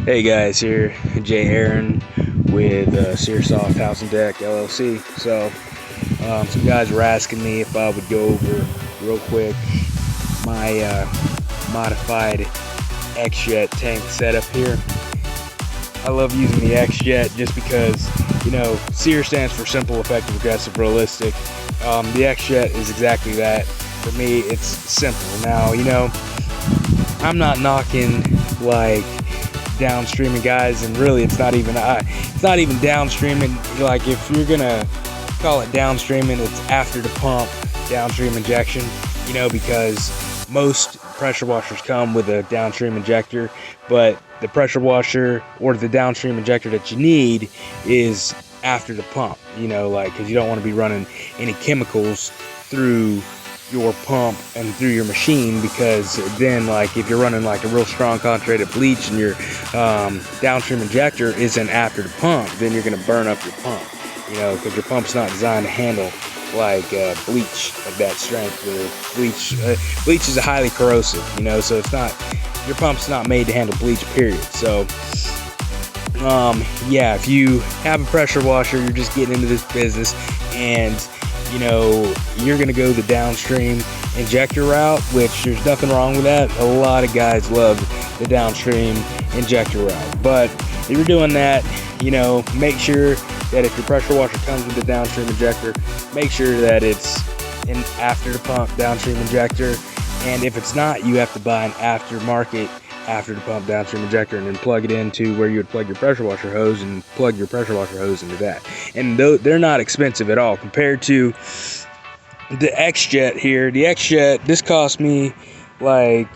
Hey guys, here Jay Aaron with Searsoft House and Deck LLC. So, some guys were asking me if I would go over real quick my modified X-Jet tank setup here. I love using the X-Jet just because, SEER stands for Simple, Effective, Aggressive, Realistic. The X-Jet is exactly that. For me, it's simple. Now, I'm not knocking like downstreaming guys, and really it's not even downstreaming. Like, if you're gonna call it downstreaming, it's after the pump downstream injection, because most pressure washers come with a downstream injector, but the pressure washer or the downstream injector that you need is after the pump, because you don't want to be running any chemicals through your pump and through your machine, because then, like, if you're running like a real strong concentrated bleach and your downstream injector isn't after the pump, then you're going to burn up your pump, because your pump's not designed to handle like bleach of that strength. Bleach is a highly corrosive, so it's not, your pump's not made to handle bleach, period. So yeah, if you have a pressure washer, you're just getting into this business, and you're gonna go the downstream injector route, which there's nothing wrong with that. A lot of guys love the downstream injector route, but if you're doing that, make sure that if your pressure washer comes with the downstream injector, make sure that it's an after the pump downstream injector. And if it's not, you have to buy an aftermarket after the pump downstream injector, and then plug it into where you would plug your pressure washer hose, and plug your pressure washer hose into that. And they're not expensive at all compared to the X-Jet here. The X-Jet, this cost me like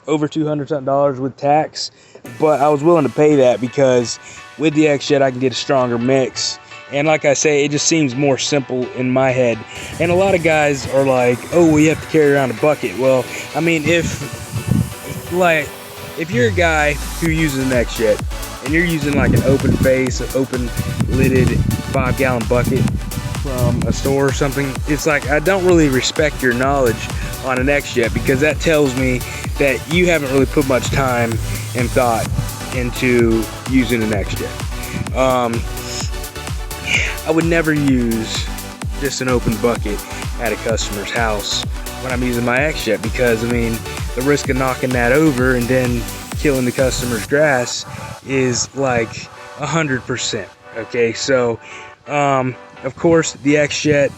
over $200 something with tax, but I was willing to pay that because with the X-Jet I can get a stronger mix. And like I say, it just seems more simple in my head. And a lot of guys are like, oh, well, you have to carry around a bucket. Well, I mean, if you're a guy who uses an X-Jet and you're using like an open face, an open lidded 5-gallon bucket from a store or something, it's like, I don't really respect your knowledge on an X-Jet, because that tells me that you haven't really put much time and thought into using an X-Jet. I would never use just an open bucket at a customer's house when I'm using my X-Jet, because the risk of knocking that over and then killing the customer's grass is like 100%. Okay, so of course the X-Jet,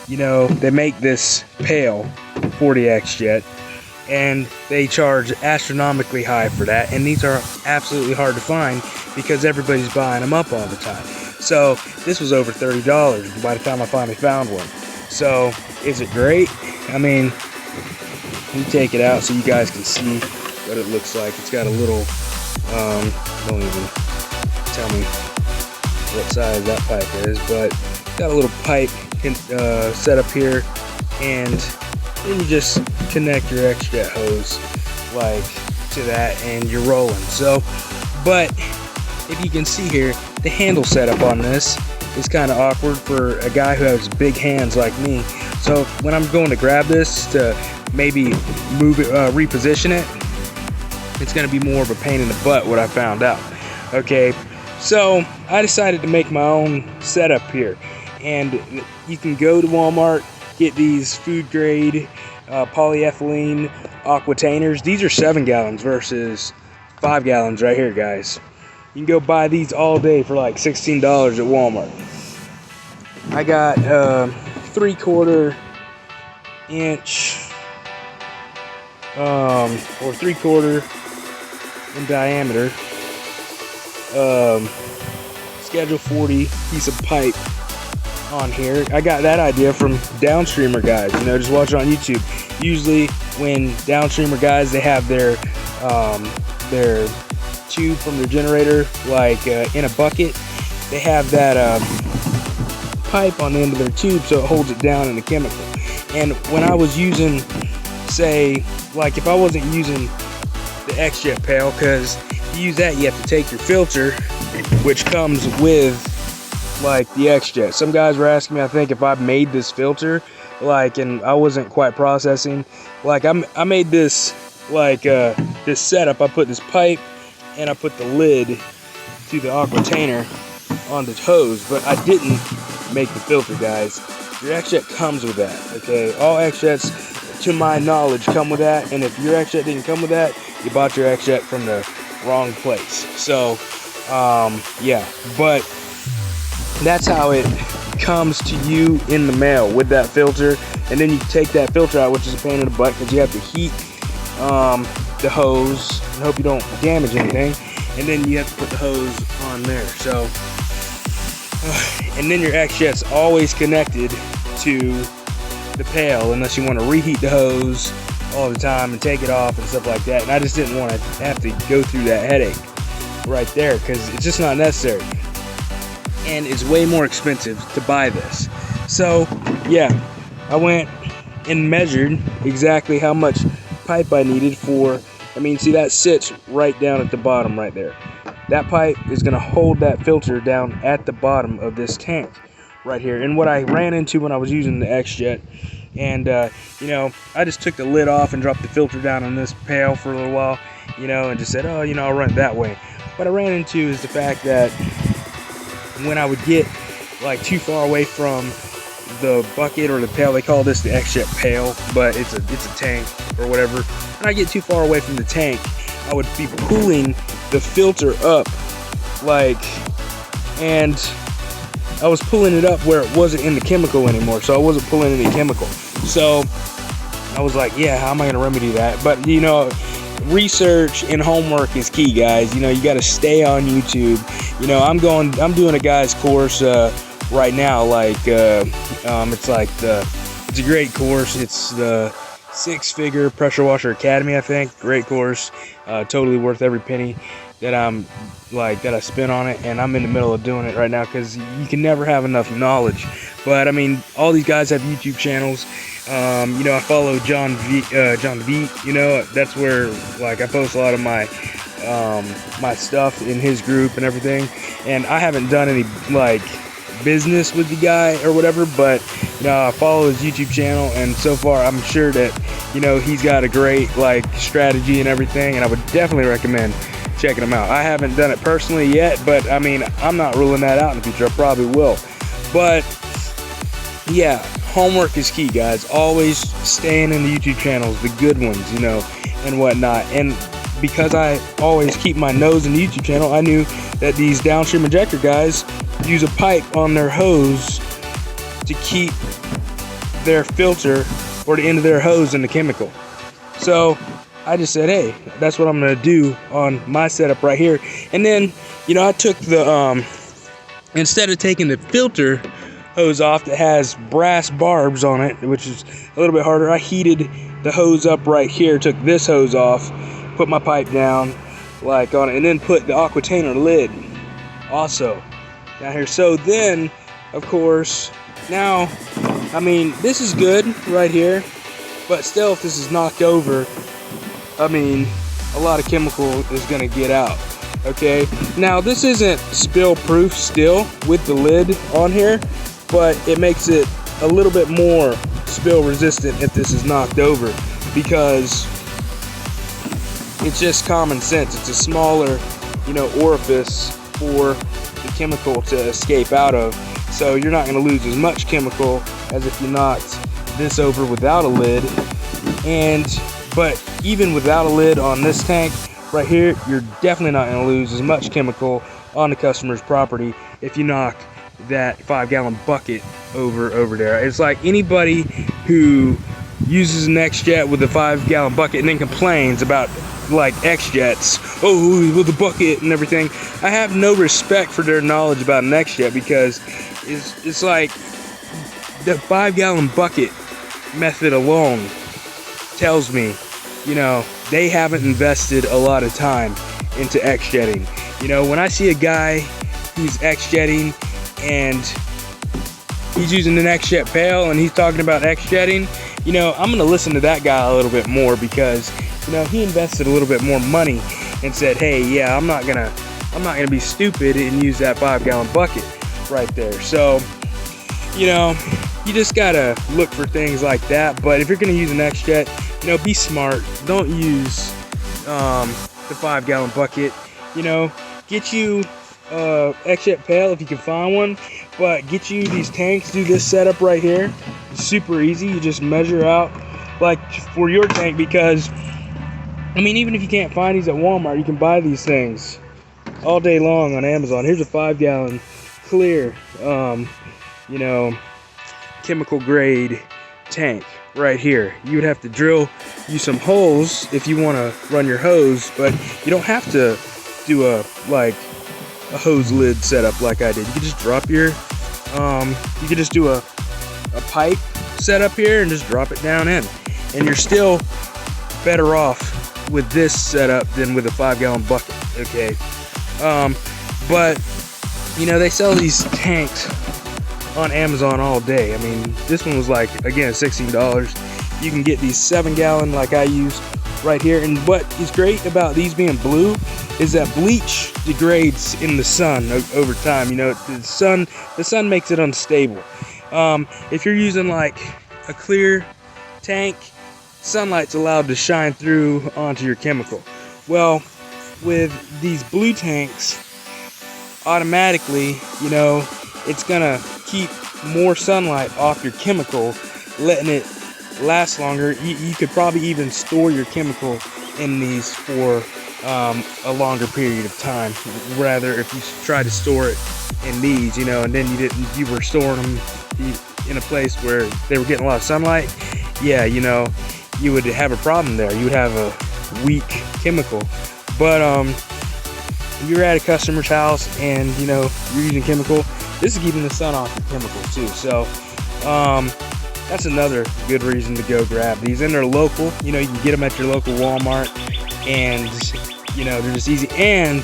they make this pail for the X-Jet, and they charge astronomically high for that, and these are absolutely hard to find because everybody's buying them up all the time. So this was over $30 by the time I finally found one. So is it great? Let me take it out so you guys can see what it looks like. It's got a little, don't even tell me what size that pipe is, but it's got a little pipe set up here, and then you just connect your X-Jet hose like to that, and you're rolling. So, but if you can see here, the handle setup on this is kind of awkward for a guy who has big hands like me. So when I'm going to grab this to maybe move it, reposition it, it's going to be more of a pain in the butt, what I found out. Okay, so I decided to make my own setup here, and you can go to Walmart, get these food grade polyethylene aquatainers. These are 7 gallons versus 5 gallons right here, guys. You can go buy these all day for like $16 at Walmart. I got 3/4 inch or 3/4 in diameter Schedule 40 piece of pipe on here. I got that idea from downstreamer guys, just watch it on YouTube. Usually when downstreamer guys, they have their tube from their generator like in a bucket, they have that pipe on the end of their tube so it holds it down in the chemical. And when I was using, say, like if I wasn't using the X-Jet pail, because to use that you have to take your filter, which comes with like the X-Jet. Some guys were asking me, I think, if I made this filter, and I wasn't quite processing. I made this this setup. I put this pipe and I put the lid to the Aquatainer on the hose, but I didn't make the filter, guys. Your X-Jet comes with that, okay? All X-Jets, to my knowledge, come with that, and if your X-Jet didn't come with that, you bought your X-Jet from the wrong place. So, yeah, but that's how it comes to you in the mail, with that filter. And then you take that filter out, which is a pain in the butt, because you have to heat the hose and hope you don't damage anything, and then you have to put the hose on there. So and then your X-Jet's always connected to the pail unless you want to reheat the hose all the time and take it off and stuff like that. And I just didn't want to have to go through that headache right there, because it's just not necessary, and it's way more expensive to buy this. So yeah, I went and measured exactly how much pipe I needed for, I mean, see, that sits right down at the bottom right there. That pipe is going to hold that filter down at the bottom of this tank right here. And what I ran into when I was using the X-Jet, and you know, I just took the lid off and dropped the filter down in this pail for a little while, you know, and just said, oh, you know, I'll run it that way. What I ran into is the fact that when I would get like too far away from the bucket or the pail, they call this the X-Jet pail, but it's a tank or whatever. When I get too far away from the tank, I would be pulling the filter up, like, and I was pulling it up where it wasn't in the chemical anymore, so I wasn't pulling any chemical. So I was like, yeah, how am I going to remedy that? But, you know, research and homework is key, guys. You know, you got to stay on YouTube. You know, I'm doing a guy's course right now, like it's a great course. It's the Six Figure Pressure Washer Academy, I think. Great course, totally worth every penny that I spent on it, and I'm in the middle of doing it right now, because you can never have enough knowledge. But I mean, all these guys have YouTube channels. You know, I follow John V. You know, that's where like I post a lot of my my stuff in his group and everything. And I haven't done any like business with the guy or whatever, but you know, I follow his YouTube channel, and so far I'm sure that, you know, he's got a great like strategy and everything, and I would definitely recommend checking him out. I haven't done it personally yet, but I mean, I'm not ruling that out in the future. I probably will. But yeah, homework is key, guys. Always staying in the YouTube channels, the good ones, you know, and whatnot. And because I always keep my nose in the YouTube channel, I knew that these downstream injector guys use a pipe on their hose to keep their filter or the end of their hose in the chemical. So I just said, hey, that's what I'm gonna do on my setup right here. And then, you know, I took the instead of taking the filter hose off that has brass barbs on it, which is a little bit harder, I heated the hose up right here, took this hose off, put my pipe down like on it, and then put the Aquatainer lid also down here. So then, of course, now, I mean, this is good right here, but still, if this is knocked over, I mean, a lot of chemical is gonna get out, okay? Now, this isn't spill proof still with the lid on here, but it makes it a little bit more spill resistant if this is knocked over, because it's just common sense. It's a smaller, you know, orifice for the chemical to escape out of, so you're not gonna lose as much chemical as if you knocked this over without a lid. But even without a lid on this tank right here, you're definitely not going to lose as much chemical on the customer's property if you knock that 5-gallon bucket over there. It's like anybody who uses an X-Jet with a 5-gallon bucket and then complains about like X-Jets, oh, with the bucket and everything. I have no respect for their knowledge about an X-Jet, because it's like the 5-gallon bucket method alone tells me, you know, they haven't invested a lot of time into X-Jetting. You know, when I see a guy who's X-Jetting and he's using an X-Jet pail and he's talking about X-Jetting, you know, I'm gonna listen to that guy a little bit more, because, you know, he invested a little bit more money and said, hey, yeah, I'm not gonna be stupid and use that 5-gallon bucket right there. So, you know, you just gotta look for things like that. But if you're gonna use an X-Jet, you know, be smart. Don't use the 5-gallon bucket. you know, get you XJet pail if you can find one, but get you these tanks. Do this setup right here. It's super easy. You just measure out like for your tank, because I mean, even if you can't find these at Walmart, you can buy these things all day long on Amazon. Here's a 5-gallon clear, you know, chemical grade tank right here. You would have to drill you some holes if you want to run your hose, but you don't have to do a hose lid setup like I did. You can just drop your you could just do a pipe setup here and just drop it down in, and you're still better off with this setup than with a 5-gallon bucket. Okay, but you know, they sell these tanks on Amazon all day. I mean, this one was like, again, $16. You can get these 7-gallon like I use right here. And what is great about these being blue is that bleach degrades in the sun over time. You know, the sun makes it unstable. If you're using like a clear tank, sunlight's allowed to shine through onto your chemical. Well, with these blue tanks, automatically, you know, it's gonna keep more sunlight off your chemical, letting it last longer. You could probably even store your chemical in these for a longer period of time, rather if you try to store it in these, you know, and then you were storing them in a place where they were getting a lot of sunlight. Yeah, you know, you would have a problem there. You would have a weak chemical. But you're at a customer's house and, you know, you're using chemical, this is keeping the sun off your chemicals too. So that's another good reason to go grab these. And they're local. You know, you can get them at your local Walmart, and you know, they're just easy, and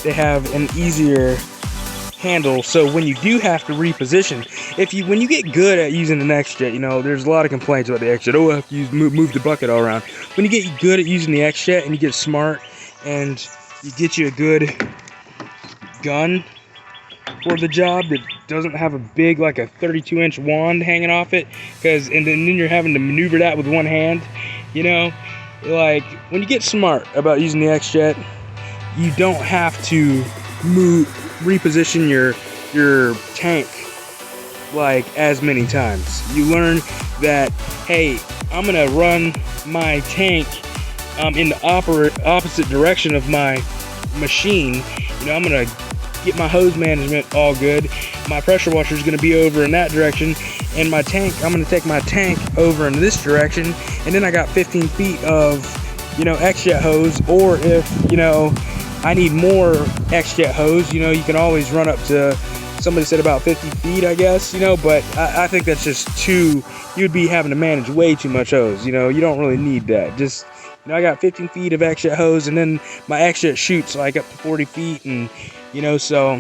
they have an easier handle. So when you do have to reposition, when you get good at using an XJet, you know, there's a lot of complaints about the XJet. Oh, I have to move the bucket all around. When you get good at using the XJet and you get smart and you get you a good gun for the job that doesn't have a big, like a 32-inch wand hanging off it, and then you're having to maneuver that with one hand, you know, like when you get smart about using the XJet, you don't have to reposition your tank like as many times. You learn that, hey, I'm gonna run my tank in the opposite direction of my machine. You know, I'm gonna get my hose management all good. My pressure washer is gonna be over in that direction, and my tank, I'm gonna take my tank over in this direction, and then I got 15 feet of, you know, XJet hose. Or if, you know, I need more XJet hose, you know, you can always run up to, somebody said about 50 feet, I guess, you know, but I think that's just you'd be having to manage way too much hose. You know, you don't really need that. Just, you know, I got 15 feet of XJet hose, and then my XJet shoots like up to 40 feet, and, you know, so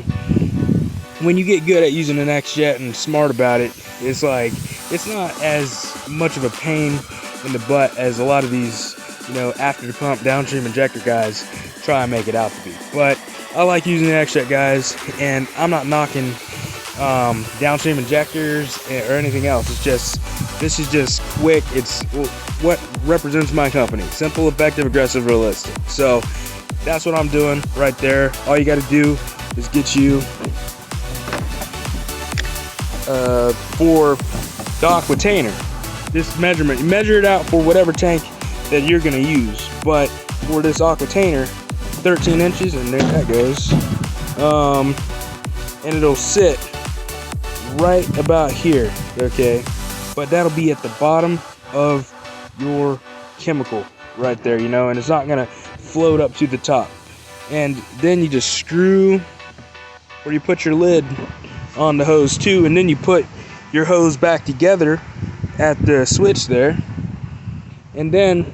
when you get good at using an XJet and smart about it, it's like, it's not as much of a pain in the butt as a lot of these, you know, after the pump downstream injector guys try and make it out to be. But I like using the XJet, guys, and I'm not knocking downstream injectors or anything else. It's just, this is just quick. It's what represents my company: simple, effective, aggressive, realistic. So that's what I'm doing right there. All you got to do is get you for the Aquatainer, this measurement. You measure it out for whatever tank that you're going to use, but for this Aquatainer, 13 inches, and there that goes, and it'll sit right about here, okay, but that'll be at the bottom of your chemical right there, you know, and it's not gonna float up to the top. And then you just screw, or you put your lid on the hose too, and then you put your hose back together at the switch there, and then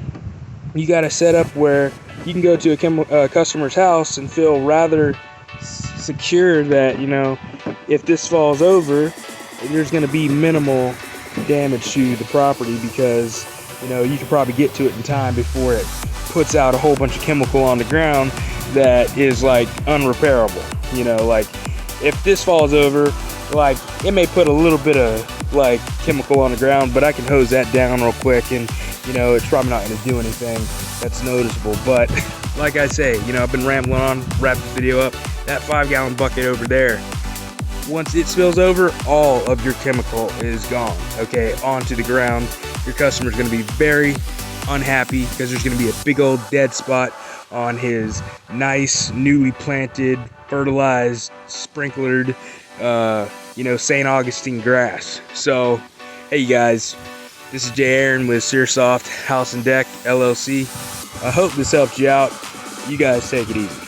you got to set up where you can go to a customer's house and feel rather secure that, you know, if this falls over, there's going to be minimal damage to the property, because, you know, you can probably get to it in time before it puts out a whole bunch of chemical on the ground that is like unrepairable. You know, like if this falls over, like it may put a little bit of like chemical on the ground, but I can hose that down real quick, and, you know, it's probably not going to do anything. that's noticeable. But like I say, you know, I've been rambling on, wrap the video up. That 5-gallon bucket over there, once it spills over, all of your chemical is gone, okay, onto the ground. Your customer's gonna be very unhappy because there's gonna be a big old dead spot on his nice, newly planted, fertilized, sprinklered, you know, St. Augustine grass. So, hey you guys, this is Jay Aaron with Searsoft House and Deck LLC. I hope this helped you out. You guys take it easy.